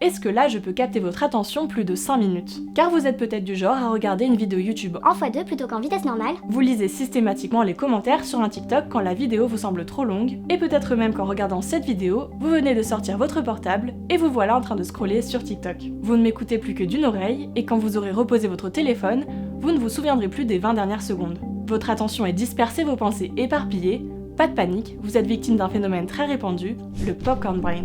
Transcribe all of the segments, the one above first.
Est-ce que là je peux capter votre attention plus de 5 minutes? Car vous êtes peut-être du genre à regarder une vidéo YouTube en x2 plutôt qu'en vitesse normale. Vous lisez systématiquement les commentaires sur un TikTok quand la vidéo vous semble trop longue, et peut-être même qu'en regardant cette vidéo, vous venez de sortir votre portable et vous voilà en train de scroller sur TikTok. Vous ne m'écoutez plus que d'une oreille, et quand vous aurez reposé votre téléphone, vous ne vous souviendrez plus des 20 dernières secondes. Votre attention est dispersée, vos pensées éparpillées. Pas de panique, vous êtes victime d'un phénomène très répandu, le popcorn brain.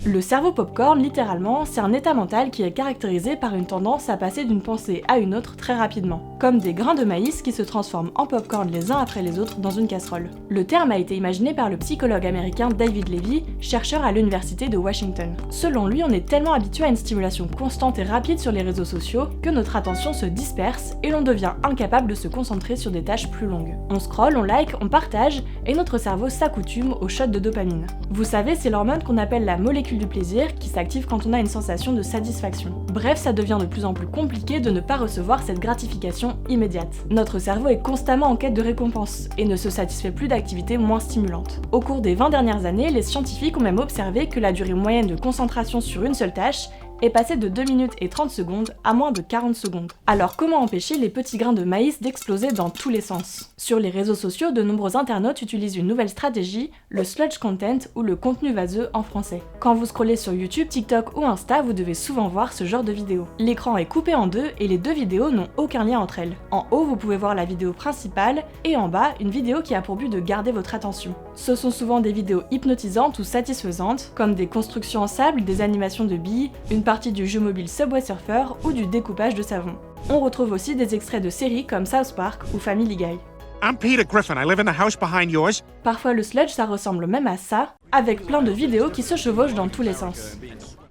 Le cerveau popcorn, littéralement, c'est un état mental qui est caractérisé par une tendance à passer d'une pensée à une autre très rapidement, comme des grains de maïs qui se transforment en popcorn les uns après les autres dans une casserole. Le terme a été imaginé par le psychologue américain David Levy, chercheur à l'université de Washington. Selon lui, on est tellement habitué à une stimulation constante et rapide sur les réseaux sociaux que notre attention se disperse et l'on devient incapable de se concentrer sur des tâches plus longues. On scrolle, on like, on partage et notre cerveau s'accoutume au shot de dopamine. Vous savez, c'est l'hormone qu'on appelle la molécule du plaisir qui s'active quand on a une sensation de satisfaction. Bref, ça devient de plus en plus compliqué de ne pas recevoir cette gratification immédiate. Notre cerveau est constamment en quête de récompense et ne se satisfait plus d'activités moins stimulantes. Au cours des 20 dernières années, les scientifiques ont même observé que la durée moyenne de concentration sur une seule tâche est passé de 2 minutes et 30 secondes à moins de 40 secondes. Alors comment empêcher les petits grains de maïs d'exploser dans tous les sens? Sur les réseaux sociaux, de nombreux internautes utilisent une nouvelle stratégie, le sludge content ou le contenu vaseux en français. Quand vous scrollez sur YouTube, TikTok ou Insta, vous devez souvent voir ce genre de vidéos. L'écran est coupé en deux et les deux vidéos n'ont aucun lien entre elles. En haut, vous pouvez voir la vidéo principale et en bas, une vidéo qui a pour but de garder votre attention. Ce sont souvent des vidéos hypnotisantes ou satisfaisantes, comme des constructions en sable, des animations de billes, une partie du jeu mobile Subway Surfer ou du découpage de savon. On retrouve aussi des extraits de séries comme South Park ou Family Guy. I'm Peter Griffin, I live in the house behind yours. Parfois le sludge ça ressemble même à ça, avec plein de vidéos qui se chevauchent dans tous les sens.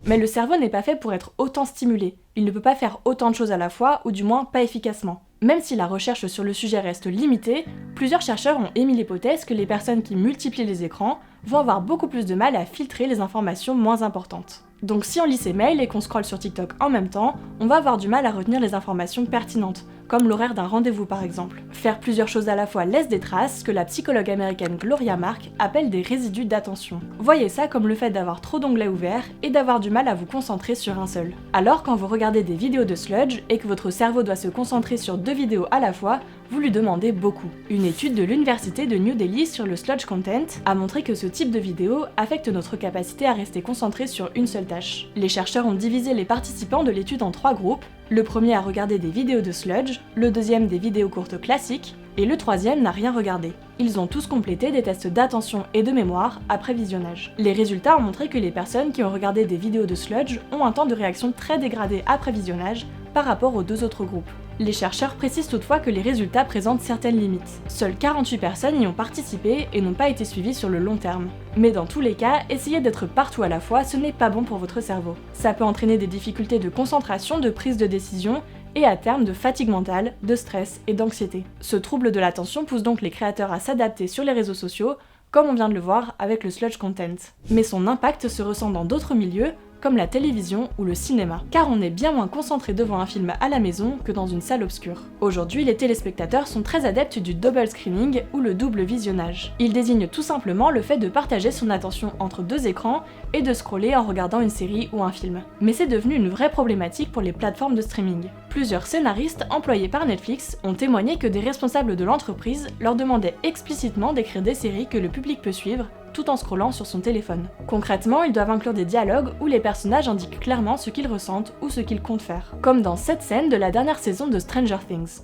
Mais le cerveau n'est pas fait pour être autant stimulé, il ne peut pas faire autant de choses à la fois, ou du moins pas efficacement. Même si la recherche sur le sujet reste limitée, plusieurs chercheurs ont émis l'hypothèse que les personnes qui multiplient les écrans vont avoir beaucoup plus de mal à filtrer les informations moins importantes. Donc si on lit ses mails et qu'on scrolle sur TikTok en même temps, on va avoir du mal à retenir les informations pertinentes, comme l'horaire d'un rendez-vous par exemple. Faire plusieurs choses à la fois laisse des traces que la psychologue américaine Gloria Mark appelle des résidus d'attention. Voyez ça comme le fait d'avoir trop d'onglets ouverts et d'avoir du mal à vous concentrer sur un seul. Alors quand vous regardez des vidéos de sludge et que votre cerveau doit se concentrer sur 2 vidéos à la fois, vous lui demandez beaucoup. Une étude de l'université de New Delhi sur le sludge content a montré que ce type de vidéo affecte notre capacité à rester concentré sur une seule tâche. Les chercheurs ont divisé les participants de l'étude en 3 groupes, le premier a regardé des vidéos de sludge, le deuxième des vidéos courtes classiques, et le troisième n'a rien regardé. Ils ont tous complété des tests d'attention et de mémoire après visionnage. Les résultats ont montré que les personnes qui ont regardé des vidéos de sludge ont un temps de réaction très dégradé après visionnage par rapport aux 2 autres groupes. Les chercheurs précisent toutefois que les résultats présentent certaines limites. Seules 48 personnes y ont participé et n'ont pas été suivies sur le long terme. Mais dans tous les cas, essayer d'être partout à la fois, ce n'est pas bon pour votre cerveau. Ça peut entraîner des difficultés de concentration, de prise de décision, et à terme de fatigue mentale, de stress et d'anxiété. Ce trouble de l'attention pousse donc les créateurs à s'adapter sur les réseaux sociaux, comme on vient de le voir avec le sludge content. Mais son impact se ressent dans d'autres milieux, comme la télévision ou le cinéma, car on est bien moins concentré devant un film à la maison que dans une salle obscure. Aujourd'hui, les téléspectateurs sont très adeptes du double screening ou le double visionnage. Il désigne tout simplement le fait de partager son attention entre 2 écrans et de scroller en regardant une série ou un film. Mais c'est devenu une vraie problématique pour les plateformes de streaming. Plusieurs scénaristes employés par Netflix ont témoigné que des responsables de l'entreprise leur demandaient explicitement d'écrire des séries que le public peut suivre tout en scrollant sur son téléphone. Concrètement, ils doivent inclure des dialogues où les personnages indiquent clairement ce qu'ils ressentent ou ce qu'ils comptent faire. Comme dans cette scène de la dernière saison de Stranger Things.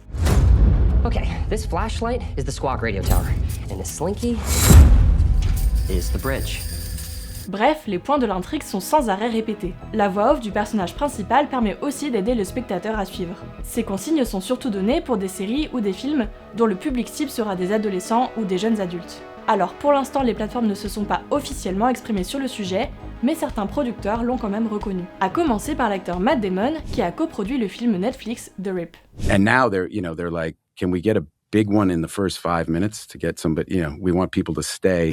Okay, this flashlight is the Squawk radio tower, and this slinky is the bridge. Bref, les points de l'intrigue sont sans arrêt répétés. La voix off du personnage principal permet aussi d'aider le spectateur à suivre. Ces consignes sont surtout données pour des séries ou des films dont le public cible sera des adolescents ou des jeunes adultes. Alors pour l'instant, les plateformes ne se sont pas officiellement exprimées sur le sujet, mais certains producteurs l'ont quand même reconnu. À commencer par l'acteur Matt Damon, qui a coproduit le film Netflix The Rip. And now they're like, can we get a big one in the first 5 minutes to get somebody, we want people to stay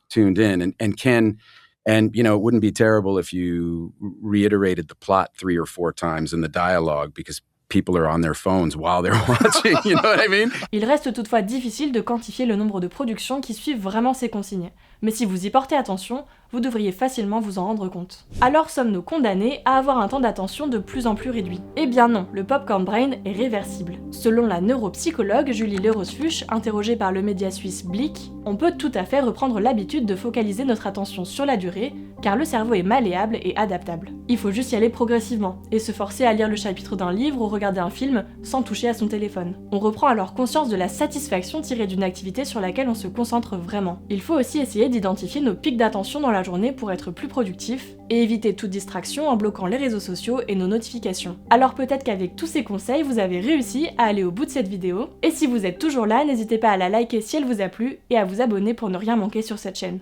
tuned in and it wouldn't be terrible if you reiterated the plot 3 or 4 times in the dialogue because people are on their phones while they're watching, you know what I mean? Il reste toutefois difficile de quantifier le nombre de productions qui suivent vraiment ces consignes. mais si vous y portez attention, vous devriez facilement vous en rendre compte. Alors sommes-nous condamnés à avoir un temps d'attention de plus en plus réduit? Eh bien non, le popcorn brain est réversible. Selon la neuropsychologue Julie Lerosfuch, interrogée par le média suisse Blick, on peut tout à fait reprendre l'habitude de focaliser notre attention sur la durée, car le cerveau est malléable et adaptable. Il faut juste y aller progressivement, et se forcer à lire le chapitre d'un livre ou regarder un film sans toucher à son téléphone. On reprend alors conscience de la satisfaction tirée d'une activité sur laquelle on se concentre vraiment. Il faut aussi essayer d'identifier nos pics d'attention dans la journée pour être plus productif, et éviter toute distraction en bloquant les réseaux sociaux et nos notifications. Alors peut-être qu'avec tous ces conseils, vous avez réussi à aller au bout de cette vidéo, et si vous êtes toujours là, n'hésitez pas à la liker si elle vous a plu, et à vous abonner pour ne rien manquer sur cette chaîne.